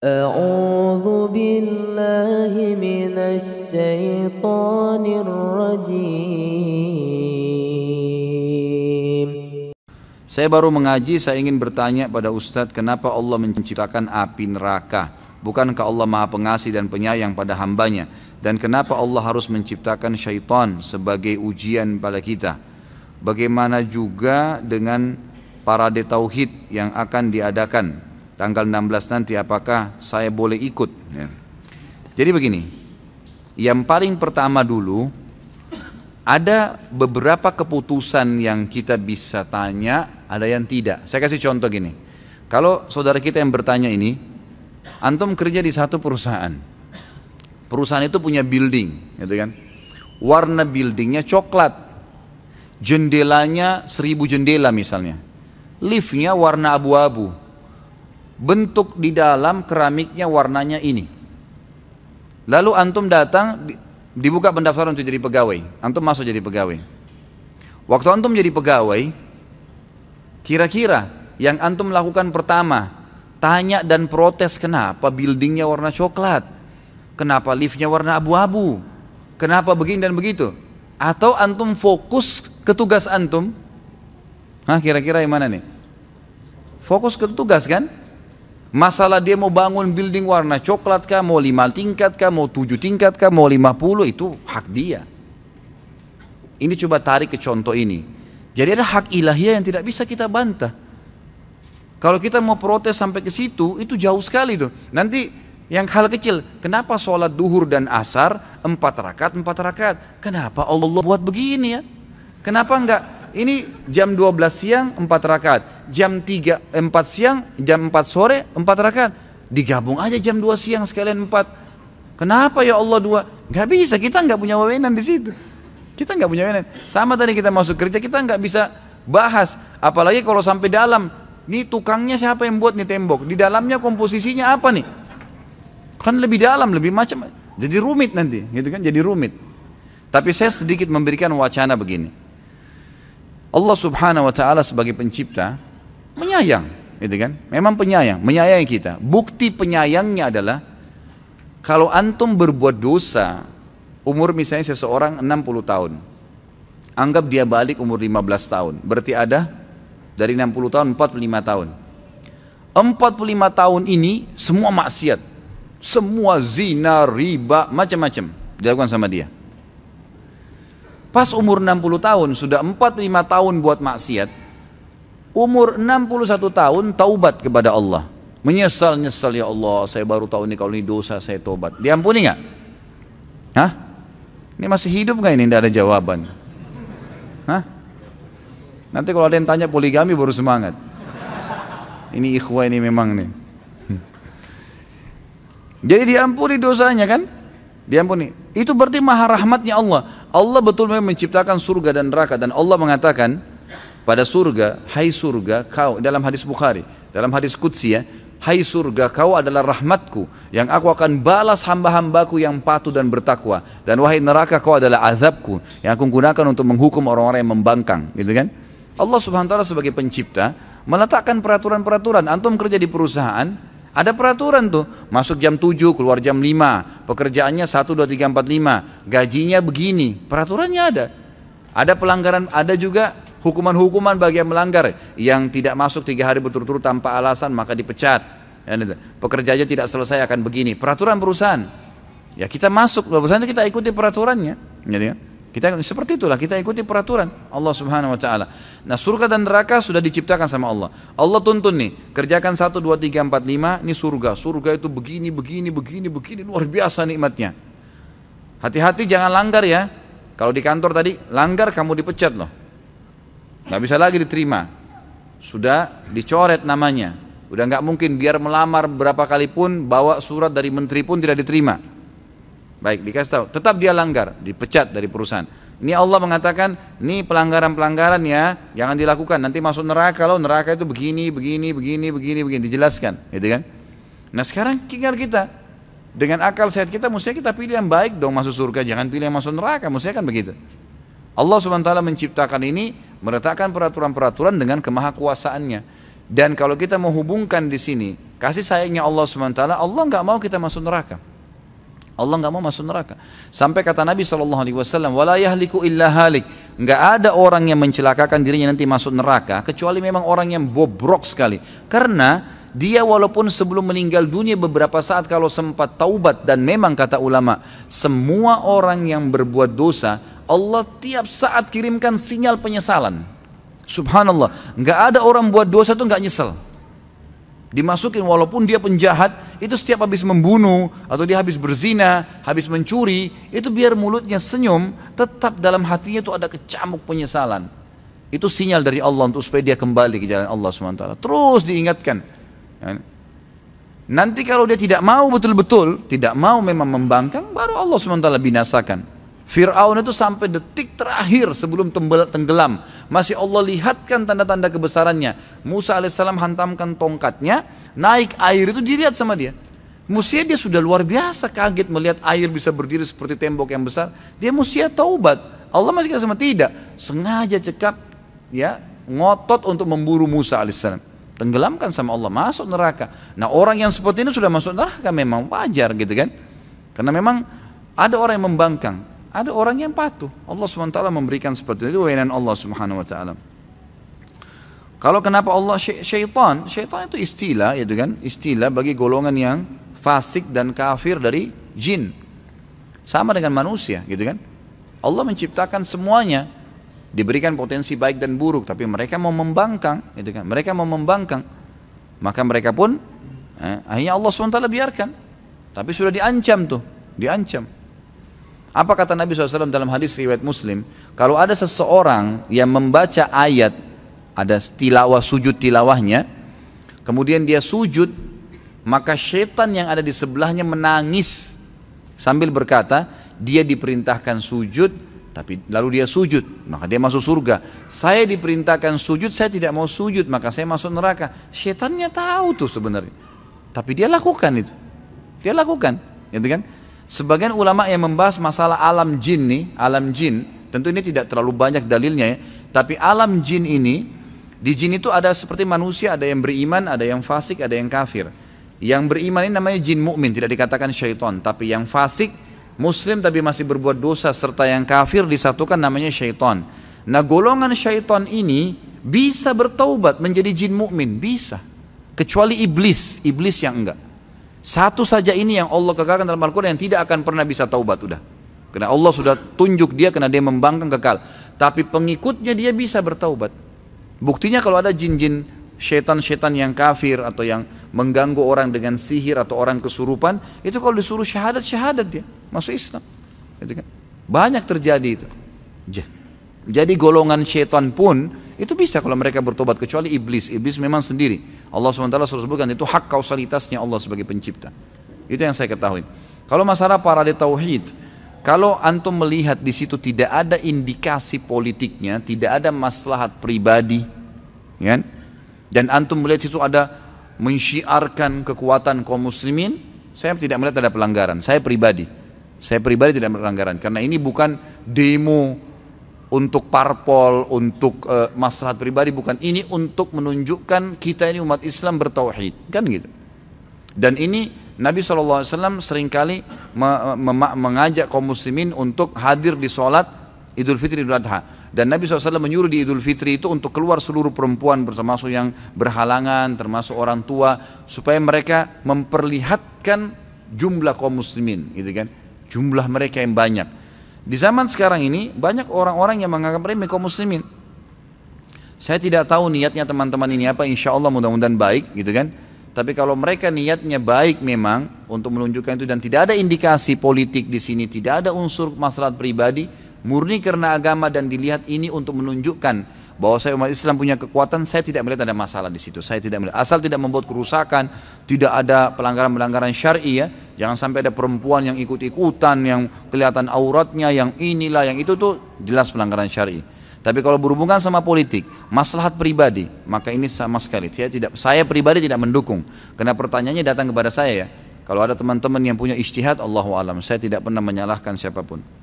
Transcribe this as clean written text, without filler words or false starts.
أعوذ بالله من الشيطان الرجيم. Saya baru mengaji, saya ingin bertanya pada Ustadz, kenapa Allah menciptakan api neraka? Bukankah Allah Maha Pengasih dan Penyayang pada hambanya? Dan kenapa Allah harus menciptakan syaitan sebagai ujian pada kita? Bagaimana juga dengan parade tauhid yang akan diadakan tanggal 16 nanti, apakah saya boleh ikut? Ya. Jadi begini, yang paling pertama dulu, ada beberapa keputusan yang kita bisa tanya, ada yang tidak. Saya kasih contoh gini, kalau saudara kita yang bertanya ini, antum kerja di satu perusahaan, perusahaan itu punya building, gitu kan? Warna buildingnya coklat, jendelanya 1000 jendela misalnya, liftnya warna abu-abu, bentuk di dalam keramiknya warnanya ini. Lalu antum datang, dibuka pendaftaran untuk jadi pegawai, antum masuk jadi pegawai. Waktu antum jadi pegawai, kira-kira yang antum lakukan pertama, tanya dan protes kenapa buildingnya warna coklat, kenapa liftnya warna abu-abu, kenapa begini dan begitu? Atau antum fokus ke tugas antum? Hah, kira-kira yang mana nih? Fokus ke tugas kan? Masalah dia mau bangun building warna coklat kah, mau 5 tingkat kah, mau 7 tingkat kah, mau 50, itu hak dia. Ini coba tarik ke contoh ini. Jadi ada hak ilahiyah yang tidak bisa kita bantah. Kalau kita mau protes sampai ke situ, itu jauh sekali tuh. Nanti yang hal kecil, kenapa sholat duhur dan asar 4 rakaat 4 rakaat? Kenapa Allah buat begini ya? Kenapa enggak? Ini jam 12 siang 4 rakaat, jam 4 siang, jam 4 sore 4 rakaat. Digabung aja jam 2 siang sekalian 4. Kenapa ya Allah 2? Gak bisa, kita nggak punya wewenang di situ. Kita nggak punya wewenang. Sama tadi kita masuk kerja, kita nggak bisa bahas. Apalagi kalau sampai dalam, nih tukangnya siapa yang buat nih tembok? Di dalamnya komposisinya apa nih? Kan lebih dalam, lebih macam. Jadi rumit nanti, gitu kan? Jadi rumit. Tapi saya sedikit memberikan wacana begini. Allah Subhanahu wa Ta'ala sebagai pencipta menyayang, gitu kan? Memang penyayang, menyayangi kita. Bukti penyayangnya adalah kalau antum berbuat dosa, umur misalnya seseorang 60 tahun, anggap dia balik umur 15 tahun, berarti ada dari 60 tahun 45 tahun. 45 tahun ini semua maksiat, semua zina, riba, macam-macam dilakukan sama dia. Pas umur 60 tahun, sudah 45 tahun buat maksiat, umur 61 tahun taubat kepada Allah. Menyesal-nyesal, ya Allah, saya baru tahu ini kalau ini dosa, saya taubat. Diampuni nggak? Hah? Ini masih hidup nggak ini? Tidak ada jawaban. Hah? Nanti kalau ada yang tanya poligami baru semangat. Ini ikhwah ini memang nih. Jadi diampuni dosanya kan? Diampuni. Itu berarti maha rahmatnya Allah. Allah betul-betul menciptakan surga dan neraka, dan Allah mengatakan pada surga, hai surga kau, dalam hadis Bukhari, dalam hadis Qudsi ya, hai surga kau adalah rahmatku yang aku akan balas hamba-hambaku yang patuh dan bertakwa, dan wahai neraka kau adalah azabku yang aku gunakan untuk menghukum orang-orang yang membangkang, gitu kan? Allah Subhanahu wa Ta'ala sebagai pencipta meletakkan peraturan-peraturan. Antum kerja di perusahaan, ada peraturan tuh, masuk jam 7, keluar jam 5, pekerjaannya 1, 2, 3, 4, 5, gajinya begini, peraturannya ada. Ada pelanggaran, ada juga hukuman-hukuman bagi yang melanggar, yang tidak masuk 3 hari berturut-turut tanpa alasan maka dipecat. Pekerjaannya tidak selesai akan begini, peraturan perusahaan. Ya kita masuk perusahaan, kita ikuti peraturannya. Jadi, kita seperti itulah, kita ikuti peraturan Allah Subhanahu wa Ta'ala. Nah, surga dan neraka sudah diciptakan sama Allah. Allah tuntun nih, kerjakan 1, 2, 3, 4, 5, ini surga. Surga itu begini, begini, begini, begini, luar biasa nikmatnya. Hati-hati jangan langgar ya. Kalau di kantor tadi, langgar kamu dipecat loh. Nggak bisa lagi diterima. Sudah dicoret namanya. Udah nggak mungkin, biar melamar berapa kali pun, bawa surat dari menteri pun tidak diterima. Baik, dikasih tahu, tetap dia langgar, dipecat dari perusahaan. Ini Allah mengatakan, ini pelanggaran-pelanggaran ya, jangan dilakukan, nanti masuk neraka loh, neraka itu begini, begini, begini, begini, begini, dijelaskan, gitu kan? Nah sekarang tinggal kita, dengan akal sehat kita, mestinya kita pilih yang baik dong masuk surga, jangan pilih yang masuk neraka, mestinya kan begitu. Allah SWT menciptakan ini, meletakkan peraturan-peraturan dengan kemahakuasaannya. Dan kalau kita menghubungkan di sini, Kasih sayangnya Allah SWT, Allah nggak mau kita masuk neraka. Allah nggak mau masuk neraka. Sampai kata Nabi SAW, wala yahliku illa halik. Nggak ada orang yang mencelakakan dirinya nanti masuk neraka, kecuali memang orang yang bobrok sekali. Karena dia walaupun sebelum meninggal dunia beberapa saat kalau sempat taubat, dan memang kata ulama, semua orang yang berbuat dosa, Allah tiap saat kirimkan sinyal penyesalan. Subhanallah, nggak ada orang buat dosa tuh nggak nyesel. Dimasukin walaupun dia penjahat, itu setiap habis membunuh atau dia habis berzina, habis mencuri, itu biar mulutnya senyum, tetap dalam hatinya itu ada kecamuk penyesalan. Itu sinyal dari Allah untuk supaya dia kembali ke jalan Allah SWT. Terus diingatkan. Nanti kalau dia tidak mau betul-betul, tidak mau memang membangkang, baru Allah SWT binasakan. Fir'aun itu sampai detik terakhir sebelum tenggelam, masih Allah lihatkan tanda-tanda kebesarannya. Musa alaihissalam hantamkan tongkatnya, naik air itu dilihat sama dia. Musia dia sudah luar biasa kaget melihat air bisa berdiri seperti tembok yang besar. Dia musia taubat. Allah masih kata sama tidak, sengaja cekap ya, ngotot untuk memburu Musa alaihissalam. Tenggelamkan sama Allah, masuk neraka. Nah orang yang seperti ini sudah masuk neraka memang wajar gitu kan. Karena memang ada orang yang membangkang, ada orang yang patuh. Allah SWT memberikan seperti itu, wewenang Allah Subhanahu Wa Taala. Kalau kenapa Allah syaitan? Syaitan itu istilah, gitu kan? Istilah bagi golongan yang fasik dan kafir dari jin. Sama dengan manusia, gitu kan? Allah menciptakan semuanya, diberikan potensi baik dan buruk, tapi mereka mau membangkang, gitu kan? Mereka mau membangkang, maka mereka pun akhirnya Allah SWT biarkan. Tapi sudah diancam tuh, diancam. Apa kata Nabi SAW dalam hadis riwayat Muslim? Kalau ada seseorang yang membaca ayat, ada tilawah, sujud tilawahnya, kemudian dia sujud, maka syaitan yang ada di sebelahnya menangis sambil berkata, dia diperintahkan sujud, tapi lalu dia sujud, maka dia masuk surga. Saya diperintahkan sujud, saya tidak mau sujud, maka saya masuk neraka. Syaitannya tahu tuh sebenarnya, tapi dia lakukan itu, dia lakukan, gitu kan? Sebagian ulama yang membahas masalah alam jin nih, alam jin, tentu ini tidak terlalu banyak dalilnya ya, tapi alam jin ini, di jin itu ada seperti manusia, ada yang beriman, ada yang fasik, ada yang kafir. Yang beriman ini namanya jin mukmin, tidak dikatakan syaitan, tapi yang fasik, muslim tapi masih berbuat dosa, serta yang kafir disatukan namanya syaitan. Nah golongan syaitan ini bisa bertaubat menjadi jin mukmin, bisa, kecuali iblis, iblis yang enggak. Satu saja ini yang Allah kekalkan dalam Al-Quran yang tidak akan pernah bisa taubat udah. Karena Allah sudah tunjuk dia karena dia membangkang kekal. Tapi pengikutnya dia bisa bertaubat. Buktinya kalau ada jin-jin syaitan-syaitan yang kafir atau yang mengganggu orang dengan sihir atau orang kesurupan, itu kalau disuruh syahadat dia masuk Islam. Gitu kan? Banyak terjadi itu. Jadi golongan syaitan pun itu bisa kalau mereka bertobat, kecuali iblis. Iblis memang sendiri. Allah SWT sudah sebutkan itu hak kausalitasnya Allah sebagai pencipta. Itu yang saya ketahui. Kalau masalah parade tauhid, kalau antum melihat di situ tidak ada indikasi politiknya, tidak ada maslahat pribadi, kan? Dan antum melihat situ ada mensyiarkan kekuatan kaum muslimin, saya tidak melihat ada pelanggaran. Saya pribadi tidak pelanggaran, karena ini bukan demo untuk parpol, untuk maslahat pribadi, bukan. Ini untuk menunjukkan kita ini umat Islam bertauhid, kan gitu. Dan ini Nabi SAW seringkali mengajak kaum muslimin untuk hadir di sholat Idul Fitri, Idul Adha. Dan Nabi SAW menyuruh di Idul Fitri itu untuk keluar seluruh perempuan, termasuk yang berhalangan, termasuk orang tua, supaya mereka memperlihatkan jumlah kaum muslimin, gitu kan, jumlah mereka yang banyak. Di zaman sekarang ini banyak orang-orang yang menganggap remeh kaum muslimin. Saya tidak tahu niatnya teman-teman ini apa, insya Allah mudah-mudahan baik, gitu kan. Tapi kalau mereka niatnya baik memang untuk menunjukkan itu dan tidak ada indikasi politik di sini, tidak ada unsur maslahat pribadi, murni karena agama dan dilihat ini untuk menunjukkan bahwa saya umat Islam punya kekuatan, saya tidak melihat ada masalah di situ. Saya tidak melihat, asal tidak membuat kerusakan, tidak ada pelanggaran-pelanggaran syar'i ya. Jangan sampai ada perempuan yang ikut-ikutan, yang kelihatan auratnya, yang inilah, yang itu tuh jelas pelanggaran syar'i. Tapi kalau berhubungan sama politik, maslahat pribadi, maka ini sama sekali saya pribadi tidak mendukung. Karena pertanyaannya datang kepada saya ya. Kalau ada teman-teman yang punya ijtihad, Allahu a'lam, saya tidak pernah menyalahkan siapapun.